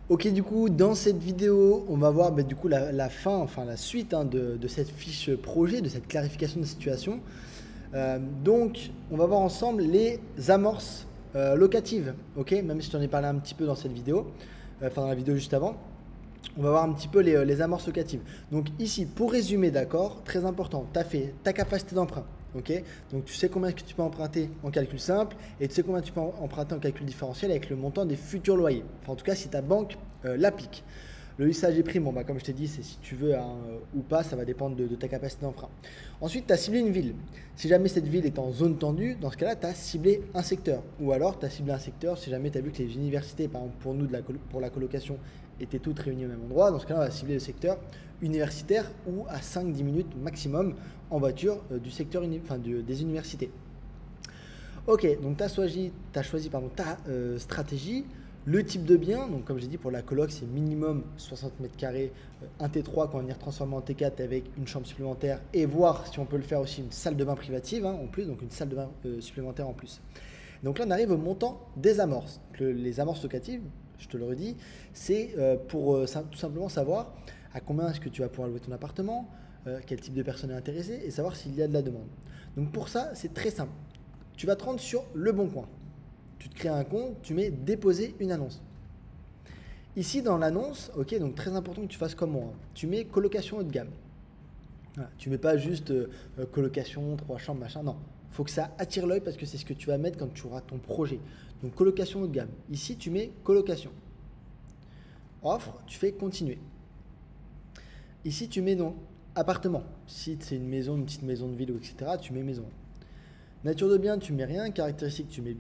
Ok, du coup, dans cette vidéo, on va voir du coup la fin, enfin la suite de cette fiche projet, de cette clarification de situation. Donc, on va voir ensemble les amorces locatives, ok? Même si je t'en ai parlé un petit peu dans cette vidéo, enfin dans la vidéo juste avant. On va voir un petit peu les amorces locatives. Donc ici, pour résumer, d'accord, très important, tu as fait ta capacité d'emprunt. Ok, donc tu sais combien est-ce que tu peux emprunter en calcul simple et tu sais combien tu peux emprunter en calcul différentiel avec le montant des futurs loyers. Enfin, en tout cas, si ta banque l'applique. Le lissage des primes, bon, bah, comme je t'ai dit, c'est si tu veux ou pas, ça va dépendre de ta capacité d'emprunt. Ensuite, tu as ciblé une ville. Si jamais cette ville est en zone tendue, dans ce cas-là, tu as ciblé un secteur. Ou alors, tu as ciblé un secteur si jamais tu as vu que les universités, par exemple pour nous, pour la colocation, étaient toutes réunies au même endroit. Dans ce cas-là, on va cibler le secteur universitaire ou à 5-10 minutes maximum en voiture du secteur des universités. Ok, donc tu as choisi, ta stratégie. Le type de bien, donc comme j'ai dit pour la coloc, c'est minimum 60 mètres carrés, un T3 qu'on va venir transformer en T4 avec une chambre supplémentaire et voir si on peut le faire aussi une salle de bain privative en plus, donc une salle de bain supplémentaire en plus. Donc là, on arrive au montant des amorces. Les amorces locatives, je te le redis, c'est pour tout simplement savoir à combien est-ce que tu vas pouvoir louer ton appartement, quel type de personne est intéressée et savoir s'il y a de la demande. Donc pour ça, c'est très simple. Tu vas te rendre sur Le Bon Coin. Tu te crées un compte, tu mets déposer une annonce. Ici dans l'annonce, ok, donc très important que tu fasses comme moi. Tu mets colocation haut de gamme. Voilà, tu mets pas juste colocation, 3 chambres, machin. Non, il faut que ça attire l'œil parce que c'est ce que tu vas mettre quand tu auras ton projet. Donc colocation haut de gamme. Ici, tu mets colocation. Offre, tu fais continuer. Ici, tu mets donc appartement. Si c'est une maison, une petite maison de ville, etc., tu mets maison. Nature de bien, tu mets rien. Caractéristique, tu mets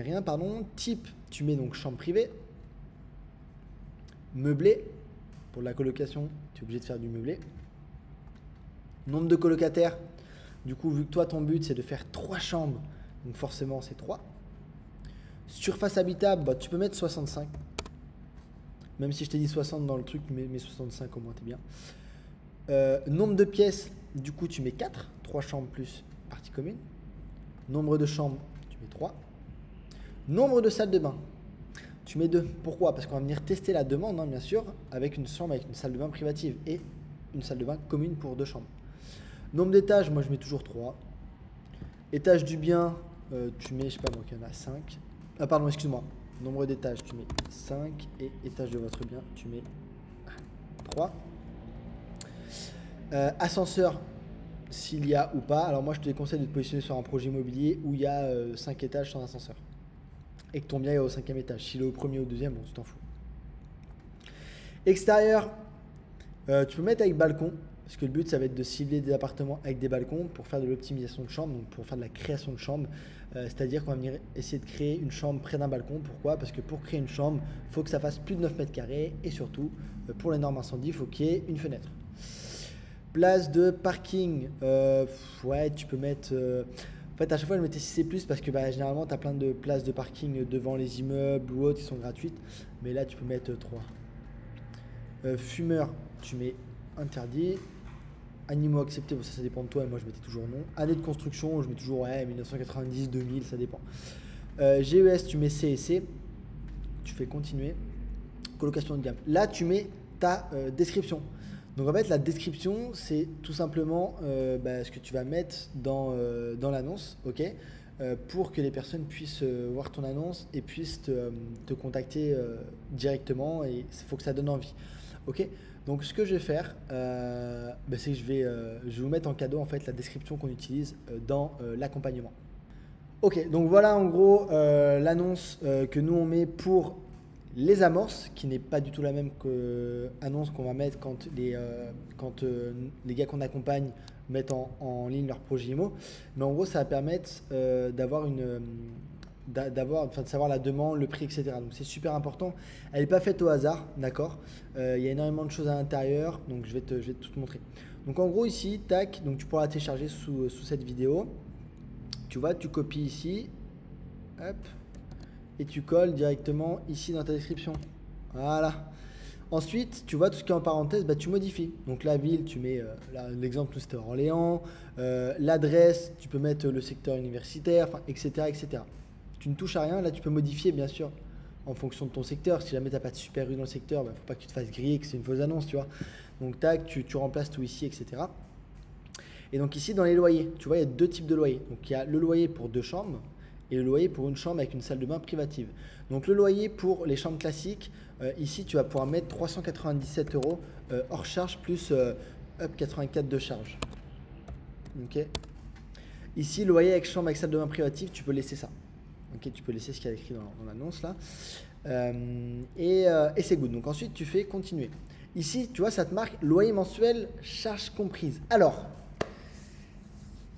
rien, pardon. Type, tu mets donc chambre privée. Meublé, pour la colocation, tu es obligé de faire du meublé. Nombre de colocataires, du coup, vu que toi, ton but, c'est de faire 3 chambres, donc forcément, c'est 3. Surface habitable, bah, tu peux mettre 65. Même si je t'ai dit 60 dans le truc, mais 65 au moins, t'es bien. Nombre de pièces, du coup, tu mets 4. 3 chambres plus partie commune. Nombre de chambres, tu mets 3. Nombre de salles de bain, tu mets 2. Pourquoi? Parce qu'on va venir tester la demande, bien sûr, avec une chambre avec une salle de bain privative et une salle de bain commune pour 2 chambres. Nombre d'étages, moi je mets toujours 3. Étage du bien, tu mets, je sais pas, donc il y en a 5. Ah pardon, excuse-moi. Nombre d'étages, tu mets 5. Et étage de votre bien, tu mets 3. Ascenseur, s'il y a ou pas. Alors moi je te déconseille de te positionner sur un projet immobilier où il y a 5 étages sans ascenseur. Et que ton bien est au 5e étage. S'il est au premier ou au deuxième, bon, tu t'en fous. Extérieur, tu peux mettre avec balcon. Parce que le but, ça va être de cibler des appartements avec des balcons pour faire de l'optimisation de chambre, donc pour faire de la création de chambre. C'est-à-dire qu'on va venir essayer de créer une chambre près d'un balcon. Pourquoi? Parce que pour créer une chambre, il faut que ça fasse plus de 9 mètres carrés. Et surtout, pour les normes incendie, il faut qu'il y ait une fenêtre. Place de parking, ouais, tu peux mettre... en fait, à chaque fois, je mettais 6 parce que généralement, tu as plein de places de parking devant les immeubles ou autres qui sont gratuites. Mais là, tu peux mettre 3. Fumeur, tu mets interdit. Animaux acceptés, bon, ça dépend de toi, et moi je mettais toujours non. Année de construction, je mets toujours ouais, 1990, 2000, ça dépend. GES, tu mets C et C. Tu fais continuer. Colocation de gamme. Là, tu mets ta description. Donc en fait, la description, c'est tout simplement ce que tu vas mettre dans l'annonce, ok, pour que les personnes puissent voir ton annonce et puissent te contacter directement. Et il faut que ça donne envie. Ok, donc ce que je vais faire, c'est que je vais vous mettre en cadeau en fait la description qu'on utilise dans l'accompagnement. Ok, donc voilà en gros l'annonce que nous on met pour les amorces, qui n'est pas du tout la même que annonce qu'on va mettre quand les gars qu'on accompagne mettent en ligne leur projet IMO. Mais en gros, ça va permettre de savoir la demande, le prix, etc. Donc c'est super important. Elle n'est pas faite au hasard, d'accord. Il y a énormément de choses à l'intérieur, donc je vais tout te montrer. Donc en gros ici, tac, donc tu pourras la télécharger sous cette vidéo. Tu vois, tu copies ici, hop, et tu colles directement ici dans ta description. Voilà. Ensuite, tu vois tout ce qui est en parenthèse, tu modifies. Donc la ville, tu mets l'exemple, c'était Orléans. L'adresse, tu peux mettre le secteur universitaire, etc., etc. Tu ne touches à rien. Là, tu peux modifier, bien sûr, en fonction de ton secteur. Si jamais tu n'as pas de super rue dans le secteur, il ne faut pas que tu te fasses griller, que c'est une fausse annonce, tu vois. Donc tac, tu remplaces tout ici, etc. Et donc ici, dans les loyers, tu vois, il y a deux types de loyers. Donc il y a le loyer pour 2 chambres et le loyer pour une chambre avec une salle de bain privative. Donc le loyer pour les chambres classiques, ici, tu vas pouvoir mettre 397 € hors charge plus up 84 de charge. Ok. Ici, loyer avec chambre avec salle de bain privative, tu peux laisser ça. Ok, tu peux laisser ce qu'il y a écrit dans l'annonce là. Et c'est good. Donc ensuite, tu fais continuer. Ici, tu vois, ça te marque loyer mensuel, charge comprise. Alors,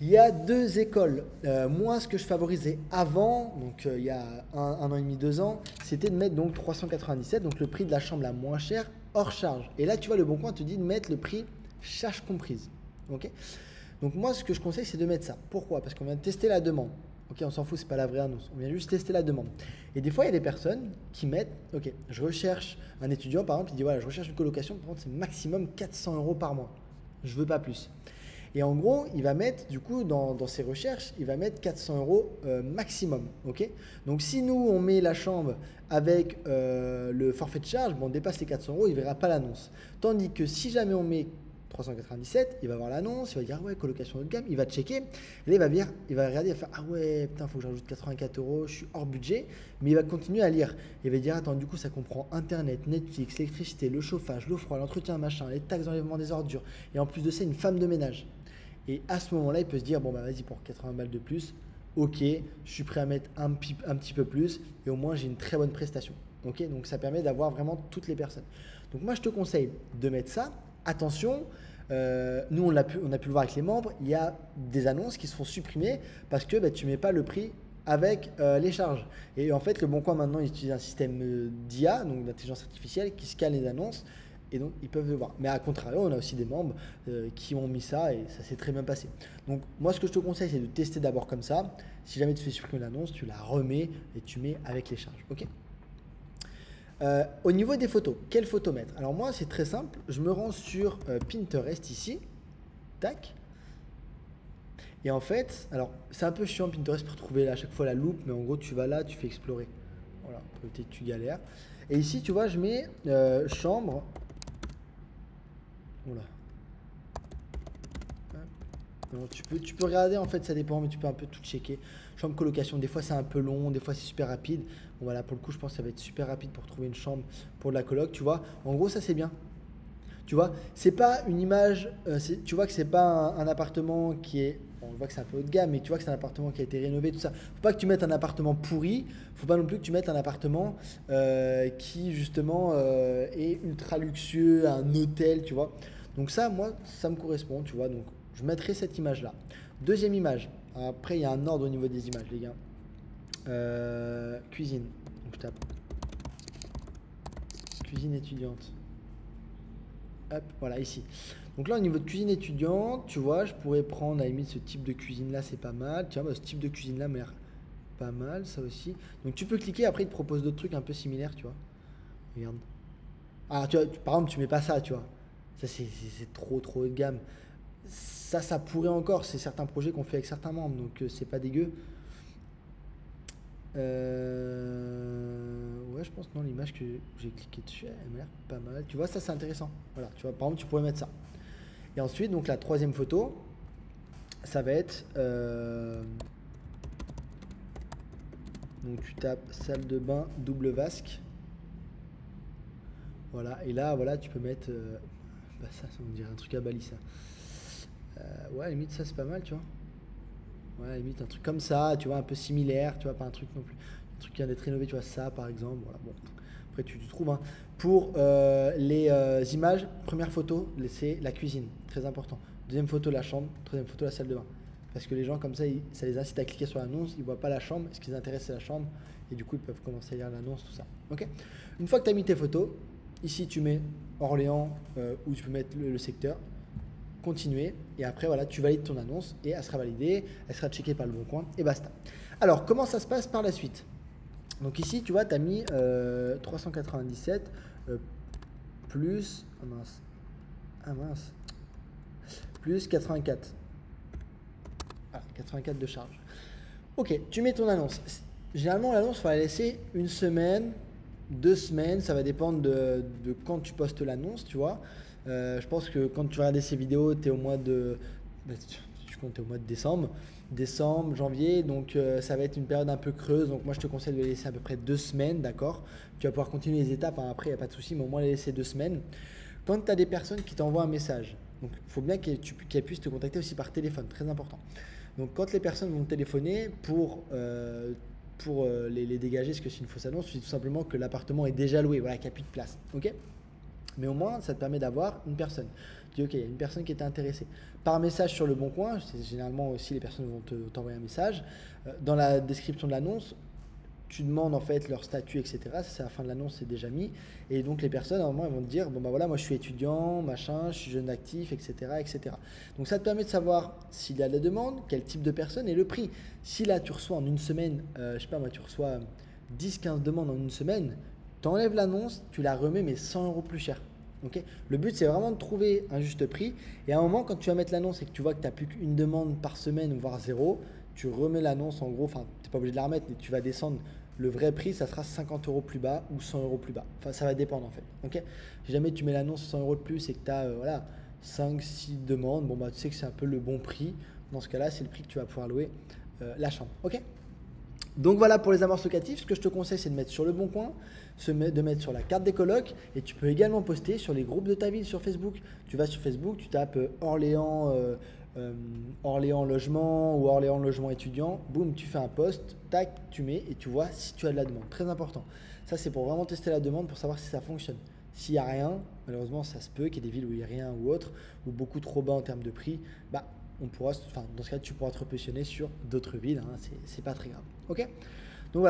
il y a 2 écoles. Moi, ce que je favorisais avant, donc il y a un an et demi, 2 ans, c'était de mettre donc 397, donc le prix de la chambre la moins chère, hors charge. Et là, tu vois, le Bon Coin te dit de mettre le prix charge comprise. Ok. Donc moi, ce que je conseille, c'est de mettre ça. Pourquoi? Parce qu'on vient de tester la demande. Ok, on s'en fout, c'est pas la vraie annonce. On vient juste tester la demande. Et des fois, il y a des personnes qui mettent, ok, je recherche un étudiant, par exemple, il dit voilà, je recherche une colocation, par contre, c'est maximum 400 € par mois. Je veux pas plus. Et en gros, il va mettre, du coup, dans ses recherches, il va mettre 400 € maximum. Ok. Donc si nous, on met la chambre avec le forfait de charge, bon, on dépasse les 400 €, il ne verra pas l'annonce. Tandis que si jamais on met 397, il va voir l'annonce, il va dire ah ouais, colocation haut de gamme, il va checker, et là il va regarder, il va faire ah ouais, putain, faut que j'ajoute 84 €, je suis hors budget, mais il va continuer à lire. Il va dire attends, du coup ça comprend internet, Netflix, l'électricité, le chauffage, l'eau froide, l'entretien, machin, les taxes d'enlèvement des ordures, et en plus de ça, une femme de ménage. Et à ce moment-là, il peut se dire bon bah vas-y, pour 80 balles de plus, ok, je suis prêt à mettre un petit peu plus, et au moins j'ai une très bonne prestation. Ok, donc ça permet d'avoir vraiment toutes les personnes. Donc moi je te conseille de mettre ça. Attention, nous on a pu le voir avec les membres, il y a des annonces qui se font supprimer parce que tu ne mets pas le prix avec les charges. Et en fait, le Bon Coin maintenant il utilise un système d'IA, donc d'intelligence artificielle, qui scanne les annonces et donc ils peuvent le voir. Mais à contrario, on a aussi des membres qui ont mis ça et ça s'est très bien passé. Donc moi ce que je te conseille, c'est de tester d'abord comme ça. Si jamais tu fais supprimer l'annonce, tu la remets et tu mets avec les charges. Ok. Au niveau des photos, quelles photos mettre? Alors moi c'est très simple, je me rends sur Pinterest ici, tac, et en fait, alors c'est un peu chiant Pinterest pour trouver à chaque fois la loupe, mais en gros tu vas là, tu fais explorer, voilà, peut-être tu galères, et ici tu vois je mets chambre, voilà. Non, tu peux regarder en fait, ça dépend, mais tu peux un peu tout checker. Chambre colocation, des fois c'est un peu long, des fois c'est super rapide. Bon voilà, pour le coup je pense que ça va être super rapide pour trouver une chambre pour de la coloc, tu vois. En gros ça c'est bien. Tu vois, c'est pas une image, tu vois que c'est pas un appartement qui est, bon, on voit que c'est un peu haut de gamme, mais tu vois que c'est un appartement qui a été rénové, tout ça. Faut pas que tu mettes un appartement pourri, faut pas non plus que tu mettes un appartement qui justement est ultra luxueux, un hôtel, tu vois. Donc ça, moi, ça me correspond, tu vois. Donc je mettrai cette image-là. Deuxième image. Après, il y a un ordre au niveau des images, les gars. Cuisine. Donc je tape. Cuisine étudiante. Hop, voilà, ici. Donc là, au niveau de cuisine étudiante, tu vois, je pourrais prendre à la limite ce type de cuisine-là, c'est pas mal. Tu vois, ce type de cuisine-là m'a l'air pas mal, ça aussi. Donc tu peux cliquer, après, il te propose d'autres trucs un peu similaires, tu vois. Regarde. Ah, tu vois, par exemple, tu mets pas ça, tu vois. Ça, c'est trop haut de gamme. Ça pourrait encore. C'est certains projets qu'on fait avec certains membres, donc c'est pas dégueu. Ouais, je pense que non, l'image que j'ai cliqué dessus, elle m'a l'air pas mal. Tu vois, ça c'est intéressant. Voilà, tu vois, par exemple, tu pourrais mettre ça. Et ensuite, donc la troisième photo, ça va être. Donc tu tapes salle de bain double vasque. Voilà, et là, voilà, tu peux mettre. Bah ça on dirait un truc à Bali, ça. Ouais, à la limite, ça c'est pas mal, tu vois. Ouais, à la limite, un truc comme ça, tu vois, un peu similaire, tu vois, pas un truc non plus. Un truc qui vient d'être rénové, tu vois, ça par exemple. Voilà, bon. Après, tu trouves. Hein. Pour les images, première photo, c'est la cuisine, très important. Deuxième photo, la chambre. Troisième photo, la salle de bain. Parce que les gens, comme ça, ça les incite à cliquer sur l'annonce, ils voient pas la chambre. Ce qui les intéresse, c'est la chambre. Et du coup, ils peuvent commencer à lire l'annonce, tout ça. Ok. Une fois que tu as mis tes photos, ici, tu mets Orléans ou tu peux mettre le secteur. Continuer et après voilà tu valides ton annonce et elle sera validée, elle sera checkée par le Bon Coin et basta. Alors comment ça se passe par la suite? Donc ici tu vois tu as mis 397 plus plus 84. Voilà, 84 de charge. Ok, tu mets ton annonce. Généralement l'annonce il faut la laisser une semaine 2 semaines, ça va dépendre de quand tu postes l'annonce, tu vois. Je pense que quand tu vas regarder ces vidéos, tu es au mois de, bah, tu comptes, t'es au mois de décembre, janvier, donc ça va être une période un peu creuse. Donc moi je te conseille de les laisser à peu près 2 semaines, d'accord. Tu vas pouvoir continuer les étapes, hein, après il n'y a pas de souci, mais au moins les laisser 2 semaines. Quand tu as des personnes qui t'envoient un message, donc il faut bien qu'elles puissent te contacter aussi par téléphone, très important. Donc quand les personnes vont te téléphoner pour les dégager, ce que c'est une fausse annonce, c'est tout simplement que l'appartement est déjà loué, voilà, qu'il n'y a plus de place. Ok. Mais au moins, ça te permet d'avoir une personne. Tu dis, ok, il y a une personne qui était intéressée. Par message sur Le Bon Coin, c'est généralement aussi les personnes vont t'envoyer un message. Dans la description de l'annonce, tu demandes en fait leur statut, etc. Ça, c'est à la fin de l'annonce, c'est déjà mis. Et donc les personnes, à un moment, elles vont te dire, bon bah voilà, moi je suis étudiant, machin, je suis jeune actif, etc., etc. Donc ça te permet de savoir s'il y a de la demande, quel type de personne et le prix. Si là tu reçois en une semaine, je sais pas moi, tu reçois 10-15 demandes en une semaine, tu enlèves l'annonce, tu la remets mais 100 euros plus cher. Okay. Le but c'est vraiment de trouver un juste prix. Et à un moment, quand tu vas mettre l'annonce et que tu vois que tu n'as plus qu'une demande par semaine, voire zéro, tu remets l'annonce en gros, enfin tu n'es pas obligé de la remettre, mais tu vas descendre. Le vrai prix, ça sera 50 euros plus bas ou 100 euros plus bas. Enfin, ça va dépendre en fait. Okay. Si jamais tu mets l'annonce 100 euros de plus et que tu as voilà, 5-6 demandes, bon, bah, tu sais que c'est un peu le bon prix. Dans ce cas-là, c'est le prix que tu vas pouvoir louer la chambre. Ok. Donc voilà pour les amorces locatives. Ce que je te conseille, c'est de mettre sur Le Bon Coin, de mettre sur la carte des colocs, et tu peux également poster sur les groupes de ta ville sur Facebook. Tu vas sur Facebook, tu tapes Orléans logement ou Orléans logement étudiant, boum, tu fais un post, tac, tu mets et tu vois si tu as de la demande. Très important. Ça, c'est pour vraiment tester la demande, pour savoir si ça fonctionne. S'il n'y a rien, malheureusement, ça se peut qu'il y ait des villes où il n'y a rien ou autre, ou beaucoup trop bas en termes de prix, bah, dans ce cas, tu pourras te repositionner sur d'autres villes, hein, c'est pas très grave. Ok.